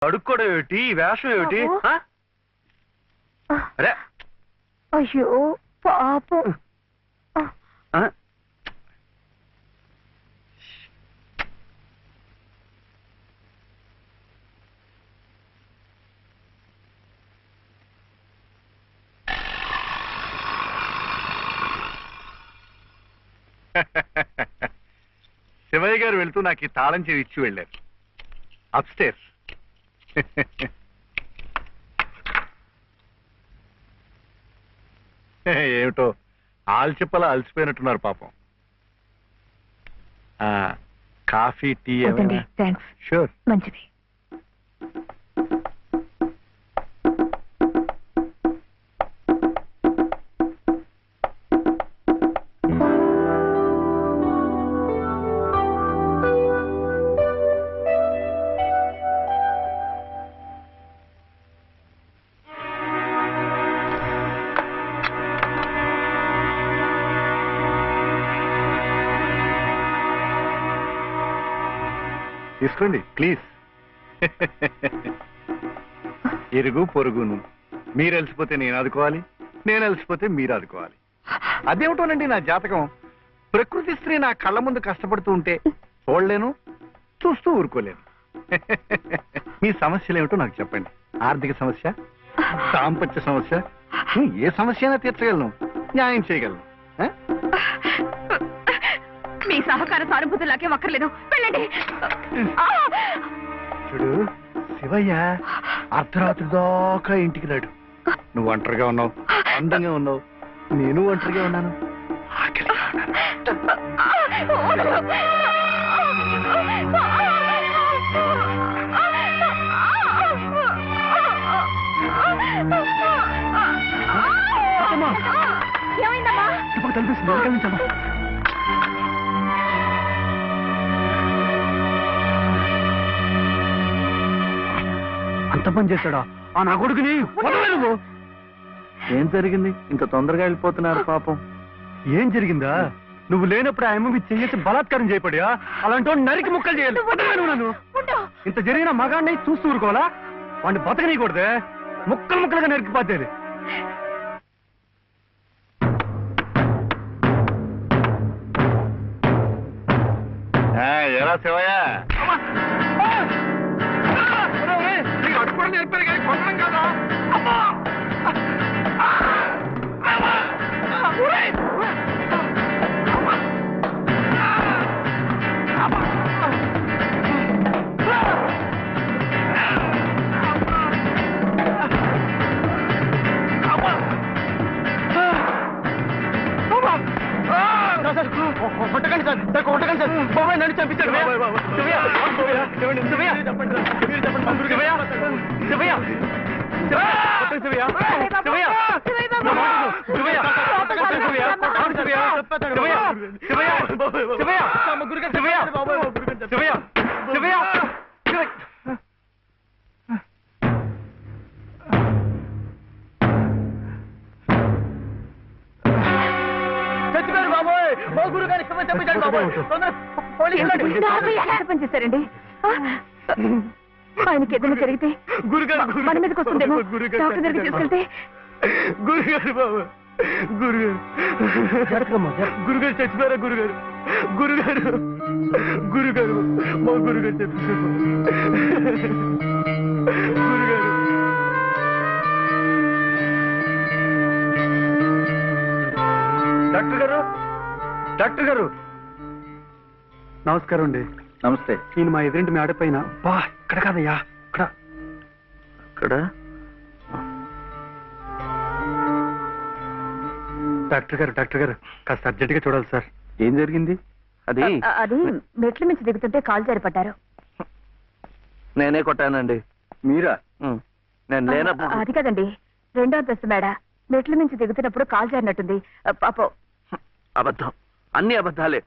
అడుక్కోవడం ఏమిటి, వేషం ఏమిటి? అరే అయ్యో పాపం. శివయ్య గారు వెళ్తూ నాకు ఈ తాళం చెవి ఇచ్చి వెళ్ళారు. అప్స్టేర్స్. ఏమిటో ఆల్చిప్పలా అలసిపోయినట్టున్నారు పాపం. Coffee, tea? థ్యాంక్స్. షూర్. మంచిది. తీసుకోండి ప్లీజ్. ఇరుగు పొరుగును. మీరు అలసిపోతే నేను ఆదుకోవాలి, నేను అలసిపోతే మీరు ఆదుకోవాలి. అదేమిటోనండి నా జాతకం. ప్రకృతి స్త్రీ నా కళ్ళ ముందు కష్టపడుతూ ఉంటే చూడలేను, చూస్తూ ఊరుకోలేను. మీ సమస్యలు ఏమిటో నాకు చెప్పండి. ఆర్థిక సమస్య, దాంపత్య సమస్య, ఏ సమస్య అయినా తీర్చగలను, న్యాయం చేయగలను. మీ సహకార సానుభూతి నాకేం అక్కర్లేదు. వెళ్ళండి. చూడు శివయ్య అర్ధరాత్రి దాకా ఇంటికి రాడు. నువ్వు ఒంటరిగా ఉన్నావు, అందంగా ఉన్నావు, నేను ఒంటరిగా ఉన్నాను, ఆకలిగా ఉన్నాను. ఏమైందమ్మా? కనిపిస్తుంది. అంత పని చేశాడా ఆ నా కొడుకుని? ఏం జరిగింది? ఇంత తొందరగా వెళ్ళిపోతున్నారు పాపం. ఏం జరిగిందా? నువ్వు లేనప్పుడు ఆ అమ్మవి చెయ్యేసి బలాత్కారం చేయబడియా? అలాంటి నరికి ముక్కలు చేయాలి. నన్ను ఇంత జరిగిన మగాన్ని చూస్తూ ఊరుకోవాలా? వాడిని బతకనీయకూడదే, ముక్కలు ముక్కలుగా నరికిపోతేది. ఎలా శివయ్య? నేర్పారు కానీ కొట్టడం కదా. కొట్టకండి సార్, కొట్టకండి సార్. బాబాయ్ నన్ను చంపించాడు. పనిచేశారండి. ఆయనకి ఏదైనా జరిగితే మన మీదకి వస్తుందేమో. డాక్టర్ దగ్గరికి తీసుకెళ్తే. గురుగారు బాబు, గురుగారు గురుగారు చచ్చిపోయారా? గురుగారు, గురుగారు, గురుగారు, మా గురుగారు చచ్చిపోయారు. గురుగారు, డాక్టర్ గారు, డాక్టర్ గారు నమస్కారం అండి. నమస్తే. నేను మా ఎదురింటి మీ ఆడపైన. బా ఇక్కడ కాదయ్యా, ఇక్కడ ఇక్కడ. డాక్టర్ గారు కాస్త అర్జెంట్ గా చూడాలి సార్. ఏం జరిగింది? అది మెట్ల నుంచి దిగుతుంటే కాలు జారిపడ్డారు. నేనే కొట్టానండి. మీరా? నేను లేనప్పుడు. అది కదండి, రెండో అంతస్తు మేడ. మెట్ల నుంచి దిగుతున్నప్పుడు కాలు జారినట్టుంది పాపం. అబద్ధం, అన్ని అబద్ధాలే.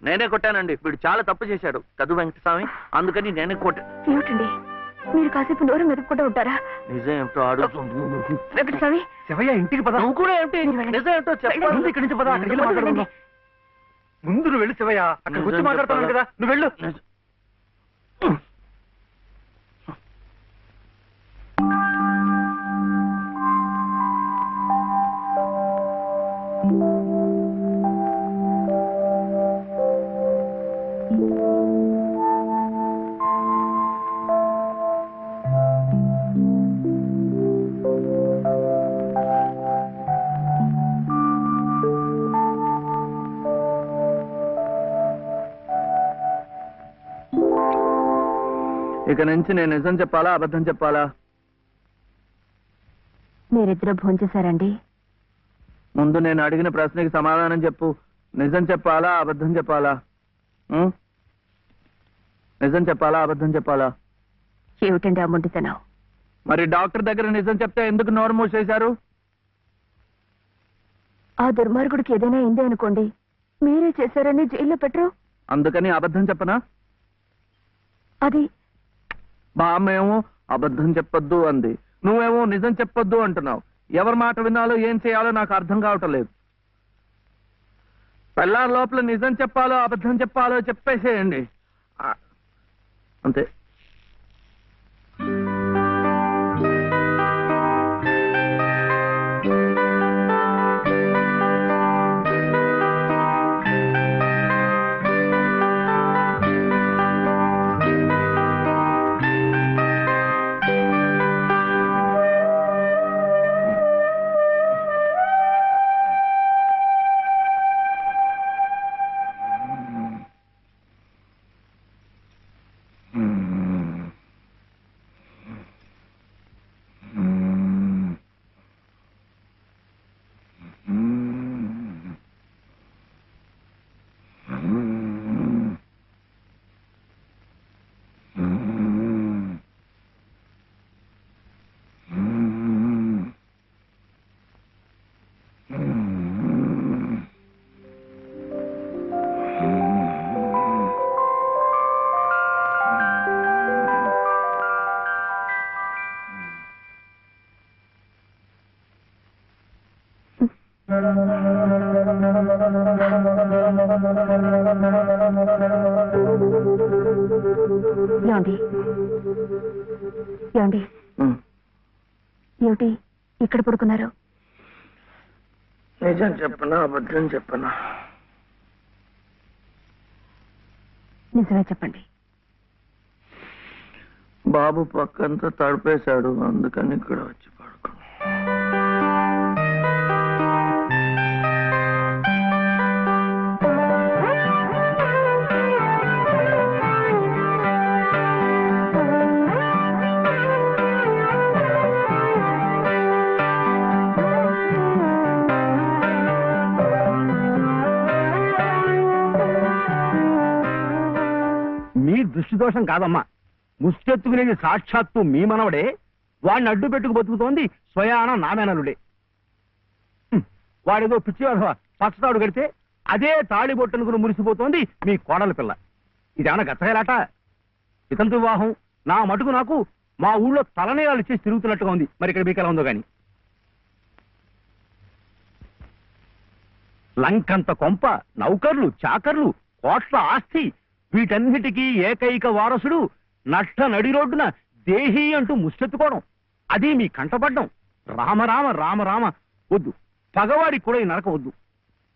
నేనే కొట్టానండి. వీడు చాలా తప్పు చేశాడు కదు వెంకటస్వామి, అందుకని నేనే కొట్టా. ఏమిటండి మీరు కాసేపు నోరు మెదుపుకుంటూ ఉంటారా? నిజం ఏమిటో అడుగుతుంది వెంకటస్వామి. శివయ్య ఇంటికి పద. నువ్వు కూడా ఏమిటి నిజం ఏమిటో చెప్పండి. ఇక్కడి నుంచి పద, అక్కడికి వెళ్ళి మాట్లాడుకుందాం. ముందు నువ్వు వెళ్ళు శివయ్య, అక్కడికి వచ్చి మాట్లాడుతున్నాను కదా, నువ్వు వెళ్ళు. ఇక నుంచి నేను నిజం చెప్పాలా అబద్ధం చెప్పాలా? మీరిద్దరూ భోంచేశారండి? ముందు నేను అడిగిన ప్రశ్నకి సమాధానం చెప్పు. నిజం చెప్పాలా అబద్ధం చెప్పాలా? నిజం చెప్పాలా అబద్ధం చెప్పాలా? ఏమిటండి ఆ మొండితనం? మరి డాక్టర్ దగ్గర నిజం చెప్తే ఎందుకు నోరు మూసేశారు? ఆ దుర్మార్గుడికి ఏదైనా అయిందే అనుకోండి, మీరే చేశారని జైల్లో పెట్టరు. అందుకని అబద్ధం చెప్పనా? అది మా అమ్మ ఏమో అబద్ధం చెప్పొద్దు అంది, నువ్వేమో నిజం చెప్పొద్దు అంటున్నావు. ఎవరి మాట వినాలో ఏం చేయాలో నాకు అర్థం కావటం లేదు. పెళ్ళాం లోపల నిజం చెప్పాలో అబద్ధం చెప్పాలో చెప్పేసేయండి అంతే. ఏమండి ఏమండి ఏమిటి ఇక్కడ పడుకున్నారు? నిజం చెప్పనా అబద్ధం చెప్పనా? నిజమే చెప్పండి. బాబు పక్కంతా తడిపేశాడు, అందుకని ఇక్కడ వచ్చి పడుకున్నా. మీ దృష్టి దోషం కాదమ్మా, ముష్టెత్తుకునేది సాక్షాత్తు మీ మనవడే. వాడిని అడ్డు పెట్టుకు బతుకుతోంది స్వయాన నామేనలుడే. వాడేదో పిచ్చి పచ్చతాడు కడితే అదే తాళి బొట్టనుకుని మురిసిపోతోంది మీ కోడల పిల్ల. ఇదేమన్నా గచ్చగలాట? ఇతంతు వివాహం నా మటుకు నాకు మా ఊళ్ళో తలనేరాలు చేసి తిరుగుతున్నట్టుగా ఉంది. మరి ఇక్కడ మీకు ఎలా ఉందో గాని. లంకంత కొంప, నౌకర్లు, చాకర్లు, కోట్ల ఆస్తి, వీటన్నిటికీ ఏకైక వారసుడు నష్ట నడి రోడ్డున దేహి అంటూ ముష్టెత్తుకోవడం, అది మీ కంటపడ్డం. రామరామ రామరామ వద్దు, పగవాడికి కూడా ఈ నరక వద్దు.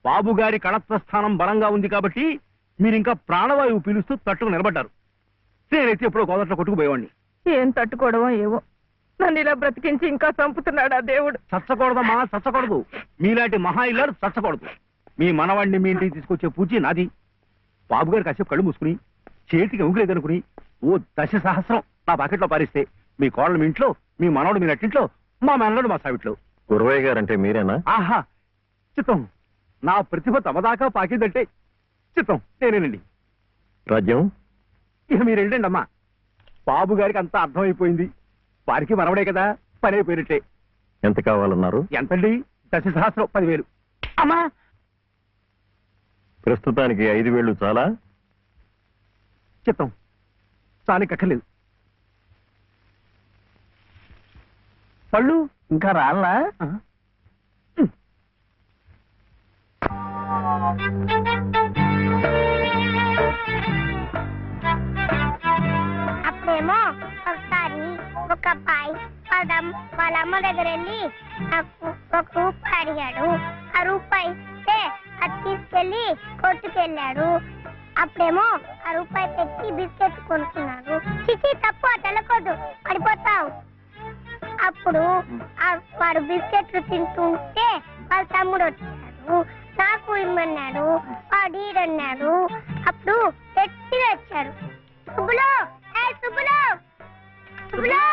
బాబుగారి కళత్వస్థానం బలంగా ఉంది కాబట్టి మీరింకా ప్రాణవాయువు పీలుస్తూ తట్టుకు నిలబడ్డారు. నేనైతే ఎప్పుడో గోదట్లో కొట్టుకుపోయేవాడిని. ఏం తట్టుకోవడమో ఏవో, నన్ను ఇలా బ్రతికించి ఇంకా చంపుతున్నాడా దేవుడు. చచ్చకూడదమ్మా, చచ్చకూడదు. మీలాంటి మహా ఇల్లారు చచ్చకూడదు. మీ మనవాడిని మీ ఇంటికి తీసుకొచ్చే పూచి నాది. బాబుగారు కాసేపు కళ్ళు మూసుకుని చేతికి ఉంగులేదనుకుని ఓ 10 సహస్రం నా పాకెట్లో పారిస్తే మీ కోడలు మీ ఇంట్లో, మీ మనవడు మీ నట్టింట్లో, మా మనవడు మా సావిట్లో. గురవయ్య గారంటే మీరేనా? ఆహా చిత్తం, నా ప్రతిభ తమదాకా పాకిందంటే చిత్తం నేనేనండి. రాజ్యం ఇక మీరు వెళ్ళండి అమ్మా. బాబు గారికి అంతా అర్థమైపోయింది. వారికి మనవడే కదా, పని అయిపోయినట్టే. ఎంత కావాలన్నారు? ఎంతండి? 10 సహస్రం, 10,000. అమ్మా ప్రస్తుతానికి 5,000 చాలా? చిత్తం చాలికక్కర్లేదు. పళ్ళు ఇంకా రాళ్ళా? అప్పుడేమో ఒకసారి ఒక అబ్బాయి వాళ్ళ అమ్మ దగ్గర వెళ్ళి నాకు 1 రూపాయి అడిగాడు. ఆ రూపాయి ఇస్తే అది తీసుకెళ్లి కొట్టుకెళ్ళాడు. అప్పుడేమో ఆ రూపాయి పెట్టి బిస్కెట్ కొనుక్కున్నాడు. చిచి తప్పు, తెలకొద్దు, పడిపోతావు. అప్పుడు వాడు బిస్కెట్లు తింటుంటే వాళ్ళ తమ్ముడు వచ్చాడు, నాకు ఇమ్మన్నాడు. వాడు ఈడన్నాడు. అప్పుడు గట్టిగా వచ్చాడు, సుబ్బులు, సుబ్బులు పువ్వులు